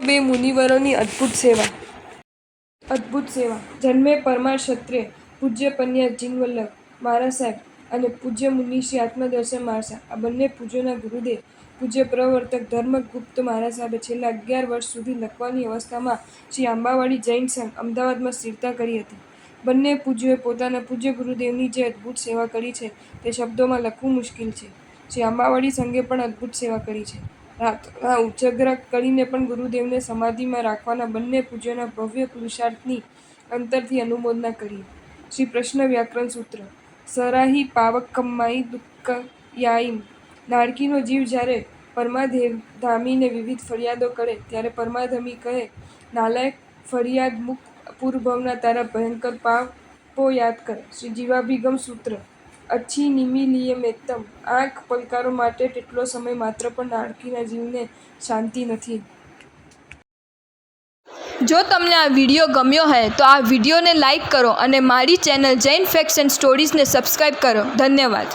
બે મુનિવરોની અદ્ભુત સેવા. જન્મે પરમાર ક્ષત્રિય પૂજ્ય પન્યા જીનવલ્લભ મહારાજ સાહેબ અને પૂજ્ય મુનિશ્રી આત્મદર્શન મહારાજ સાહેબ. આ બંને પૂજ્યોના ગુરુદેવ પૂજ્ય પ્રવર્તક ધર્મગુપ્ત મહારાજ સાહેબે છેલ્લા 11 વર્ષ સુધી લખવાની અવસ્થામાં શ્રી આંબાવાડી જૈન સંઘ, અમદાવાદમાં સ્થિરતા કરી હતી. બંને પૂજ્યોએ પોતાના પૂજ્ય ગુરુદેવની જે અદ્ભુત સેવા કરી છે તે શબ્દોમાં લખવું મુશ્કેલ છે. શ્રી આંબાવાડી સંઘે પણ અદ્ભુત સેવા કરી છે. રાતોરાત ઉજાગરા કરીને પણ ગુરુદેવને સમાધિમાં રાખવાના બંને પૂજ્યોના ભવ્ય પુરુષાર્થની અંતરથી અનુમોદના કરીએ. શ્રી પ્રશ્ન વ્યાકરણ સૂત્ર. સરાહિ પાવકમ્માઈ દુઃખયાયિમ. નાળકીનો જીવ જ્યારે પરમાધામીને વિવિધ ફરિયાદો કરે ત્યારે પરમાધામી કહે, નાલાયક ફરિયાદમુખ, પૂર્વભવના તારા ભયંકર પાપો યાદ કર. શ્રી જીવાભિગમ સૂત્ર. અચ્છી નિમિલિયમેત્તમ. આંખ પલકારો માટે તેટલો સમય માત્ર પણ નાળકીના જીવને શાંતિ નથી. જો તમને આ વિડીયો ગમ્યો હોય તો આ વિડીયોને લાઈક કરો અને મારી ચેનલ જૈન ફેક્ટ્સ એન્ડ સ્ટોરીઝને સબસ્ક્રાઈબ કરો. ધન્યવાદ.